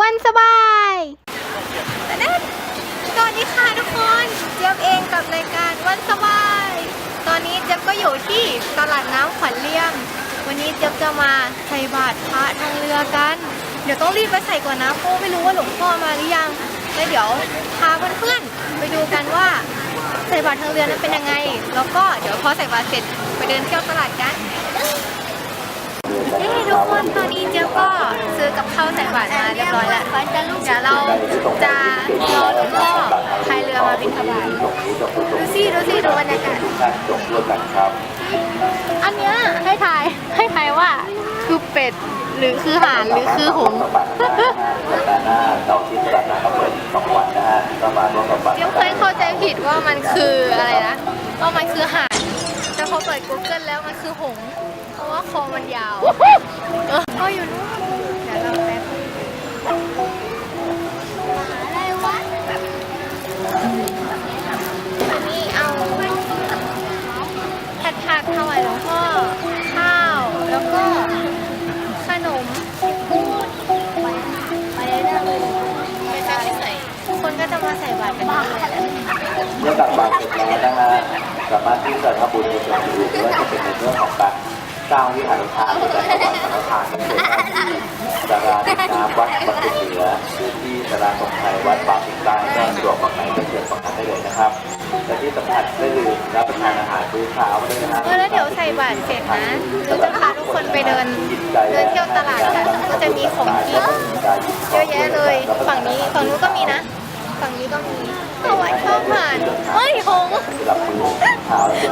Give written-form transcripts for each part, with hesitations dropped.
วันสบายสวัสดีค่ะทุกคนเจี๊ยบเองกับรายการวันสบายตอนนี้เจี๊ยบก็อยู่ที่ตลาดน้ำขวัญเลี่ยมวันนี้เจี๊ยบจะมาใส่บาตรพระทางเรือกันเดี๋ยวต้องรีบไปใส่ก่อนนะเพราะไม่รู้ว่าหลวงพ่อมาหรือยังแล้วเดี๋ยวพาเพื่อนๆไปดูกันว่าใส่บาตรทางเรือนั้นเป็นยังไงแล้วก็เดี๋ยวพอใส่บาตรเสร็จไปเดินเที่ยวตลาดกันทุกคนตอนนี้เจี๊ยบก็ซื้อกับข้าวใส่บาตรมาเรียบร้อยแล้วเดี๋ยวเราจะรอหลวงพ่อพายเรือมาบิณฑบาตดูสิดูบรรยากาศอันเนี้ยให้ทายว่าคือเป็ดหรือคือห่านหรือคือหงส์เดี๋ยวเคยเข้าใจผิดว่ามันคืออะไรนะว่ามันคือห่านแต่พอเปิด Google แล้วมันคือหงส์เพราะว่าคอมันยาวก็อยู่นู้นเดี๋ยวเราแป๊บอะไรวะนี่เอาผัดถวายหลวงพ่อข้าวแล้วก็ขนมไปเรื่อยๆไม่ใส่คนก็จะมาใส่บาตรกันเมื่อตักบาตรเสร็จแล้วนะฮะสามารถที่จะทำบุญในส่วนอื่นไม่ว่าจะเป็นในเรื่องของการสร้างวิหารทานหรือการถวายสังฆทานก็เป็นสาราน้ำวัดบางขุนเหนือพื้นที่สาราสงฆ์ไทยวัดบางขุนใต้ก็สะดวกฝั่งไหนก็เชิญฝั่งนั้นได้เลยนะครับและที่สำคัญได้ลืมรับประทานอาหารมื้อเช้าด้วยนะฮะแล้วเดี๋ยวใส่บาตรเสร็จนะเราจะพาทุกคนไปเดินเที่ยวตลาดกันก็จะมีของกินเยอะแยะเลยฝั่งนู้นก็มีนะฝั่งนี้ก็มีเอาไว้ชอบผ่านเฮ้ยหง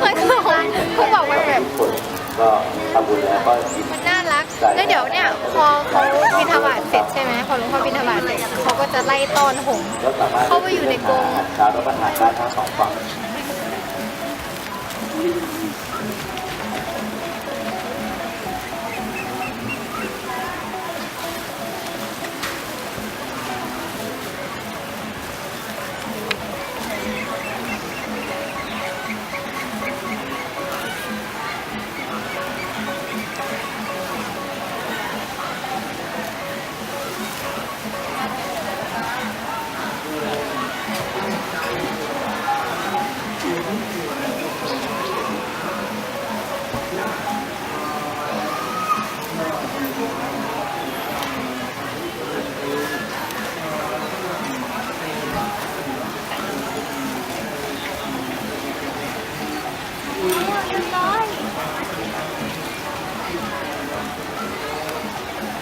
มันคือหงเขาบอกว่าแบบก็ทำบุญแล้วก็มันน่ารักแล้วเดี๋ยวเนี่ยพอเขาบิณฑบาตเสร็จใช่ไหมพอหลวงพ่อบิณฑบาตเสร็จเขาก็จะไล่ต้อนหงเข้าไปอยู่ในกรงชาวรับประทานได้ทั้งสองฝั่ง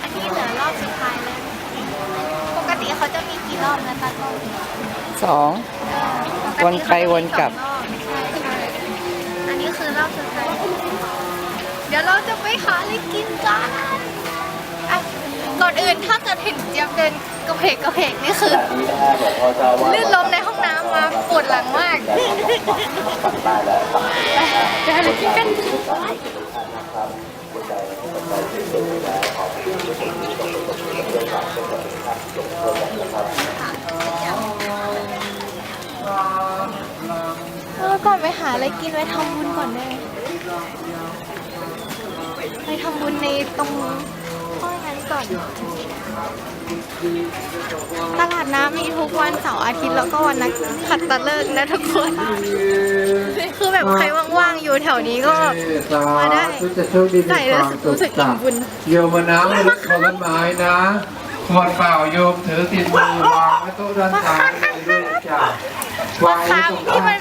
อันนี้เหลือรอบสุดท้ายแล้วปกติเขาจะมีกี่รอบนะตาโต้2วนไปวนกลับใช่อันนี้คือรอบสุดท้ายเดี๋ยวเราจะไปหาอะไรกินกันก่อนอื่นถ้าเกิดเห็นเจี๊ยบเดินกระเพกนี่คือลื่นล้มในห้องน้ำมาปวดหลังมากจะหาอะไรกินกันก่อนไปหาอะไรกินไปทำบุญก่อนได้ไปทำบุญในตรงห้องนั้นก่อนตลาดน้ำมีทุกวันเสาร์อาทิตย์แล้วก็วันนักขัตฤกษ์นะทุกคนคือแบบใครว่างๆอยู่แถวนี้ก็มาได้ใส่แล้วรู้สึกอิ่มบุญโยมน้ำไม่ลุกผลไม้นะขวดเปล่าโยมถือติดมือวางไว้โต๊ะด้านซ้ายด้วยจ้ะปลาคาร์ฟที่มั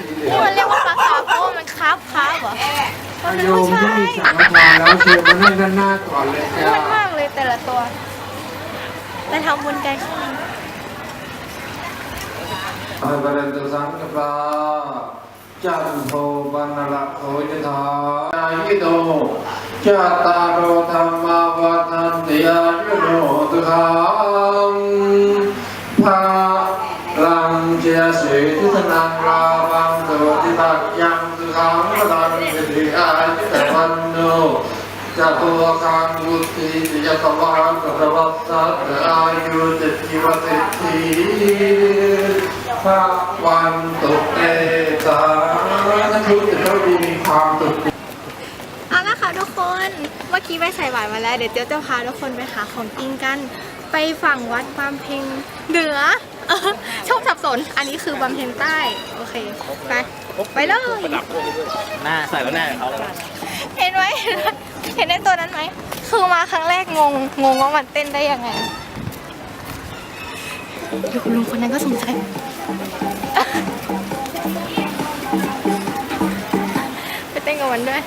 นเรียกว่าปลาคาร์ฟเพราะว่ามันคาร์ฟเหรอโยมที่มีสังฆทานแล้วเชิญมานั่งด้านหน้าก่อนเลยจ้ะมันมากเลยแต่ละตัวไปทำบุญกันใช่ไหมพระบรมสังฆปาจันโทปนละโหยธานายิโตจัตตารโอธรรมาวัฏันติอายุโนตุขังภาลังเจสิทิสนังราวังโตติตักยังตุขังพลังติอายุตวันโนจะตัวคังบุตรีติยตวานพระวัตสัตอายุติทิวติทีพระวันตุเตสาท่านรู้แต่เราดีมีความสุขเอาละค่ะทุกคนเมื่อกี้ไปใส่บาตรมาแล้วเดี๋ยวเจ๊จะพาทุกคนไปหาของกินกัน ไปฝั่งวัดบำเพ็ญเหนือชอบสับสนอันนี้คือบำเพ็ญใต้โอเคไปเลย หน้าใส่แล้วหน้าเขาเลย เห็นไหมเห็นในตัวนั้นไหมคือมาครั้งแรกงงว่ามันเต้นได้ยังไงเดี๋ยวคุณลุงคนนั้นก็สงสัยไปเต้นกับมันด้วย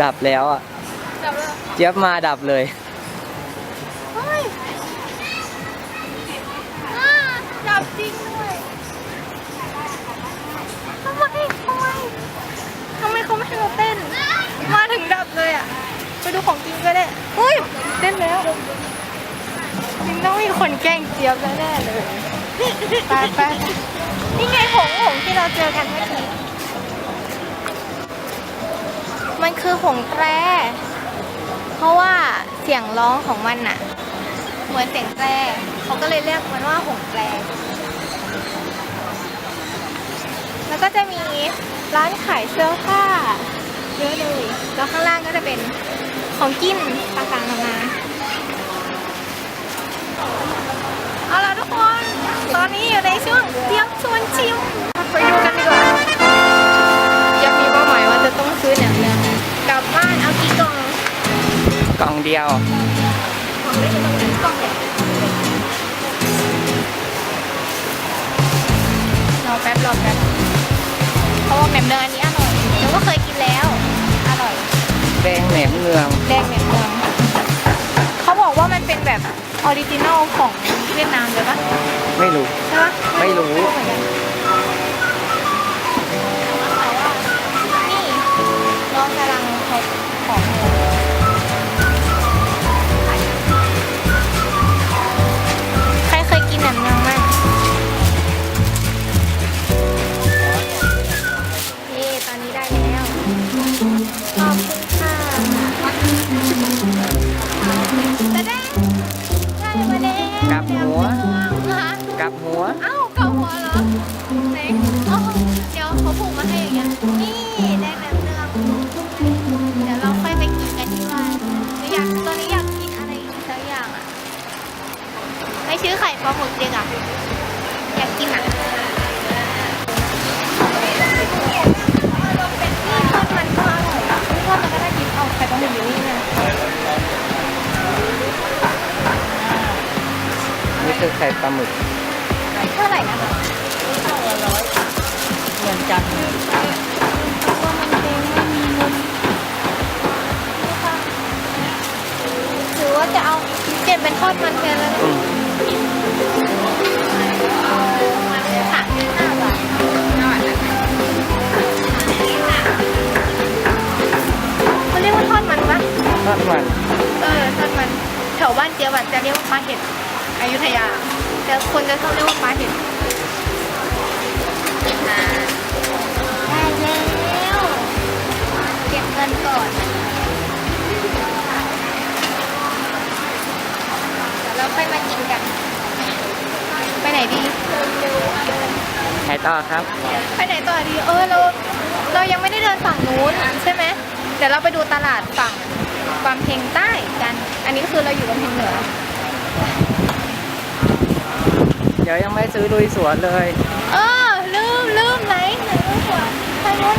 ดับแล้วอ่ะ เจี๊ยบมาดับเลย เฮ้ยดับจริงด้วยทำไมเขาไม่ให้เราเต้น มาถึงดับเลยอ่ะ ไปดูของจริงก็ได้อุ้ยเต้นแล้วจริงต้องมีคนแกล้งเจี๊ยบแน่ๆเลยไปนี่ไงหงที่เราเจอกันเมื่อกี้มันคือหงส์แตรเพราะว่าเสียงร้องของมันน่ะเหมือนเสียงแตรเขาก็เลยเรียกมันว่าหงส์แตรแล้วก็จะมีร้านขายเสื้อผ้าเยอะเลยแล้วข้างล่างก็จะเป็นของกินต่างๆนานาเอาล่ะทุกคนตอนนี้อยู่ในช่วงเตรียมชวนชิมไปดูกันดีกว่าจะมีเป้าหมายว่าจะต้องซื้อเนี่ยกลับบ้านเอากี่กล่อง กล่องเดียว ของไม่ใช่ต้องซื้อกล่องใหญ่รอแป๊บเพราะว่าแหนมเนืองอันนี้อร่อยหนูก็เคยกินแล้วอร่อย แดงแหนมเนือง แดงแหนมเนืองเขาบอกว่ามันเป็นแบบออริจินอลของเวียดนามเลยปะ ไม่รู้ ใช่ปะ ไม่รู้ เหมือนกันนี่น้องกำลังทดของอยู่ใครเคยกินแหนมเนืองมั้งนี่ตอนนี้ได้แล้วขอบคุณค่ะแต่ได้มาแล้ว กลับหัว ฮะ กลับหัว เอ้าเกาหัวเหรอไหนอ๋อเดี๋ยวเขาผูกมาให้อย่างเงี้ยนี่ได้แบบเนืองเดี๋ยวเราค่อยไปกินกันที่บ้านตอนนี้อยากกินอะไรอีกสักอย่างอ่ะไม่ชื่อไข่ปลาหมึกดีกว่าอยากกินอ่ะนี่ทอดมันก็อร่อยทอดมันก็ได้กินเอาไข่ปลาหมึกอยู่นี่นะ นี่คือไข่ปลาหมึก เท่าไหร่นะคะเหมือนกันว่ามันแดงไม่มีเงินหรือว่าจะเอาเปลี่ยนเป็นทอดมันแทนแล้วนะค่ะ5 บาทเขาเรียกว่าทอดมันปะ ทอดมัน ทอดมันแถวบ้านเจี๊ยบจะเรียกว่าปลาเห็ดอยุธยาแต่คนจะชอบเรียกว่าปลาเห็ดได้แล้วเก็บเงินก่อนเดี๋ยวเราค่อยมากินกันไปไหนดี ไหนต่อครับ ไปไหนต่อดีเรายังไม่ได้เดินฝั่งนู้นใช่ไหมเดี๋ยวเราไปดูตลาดฝั่งบำเพ็ญใต้กัน อันนี้คือเราอยู่บำเพ็ญเหนือ เดี๋ยวยังไม่ซื้อลุยสวนเลย ลืมไหนลุยสวนทางนู้น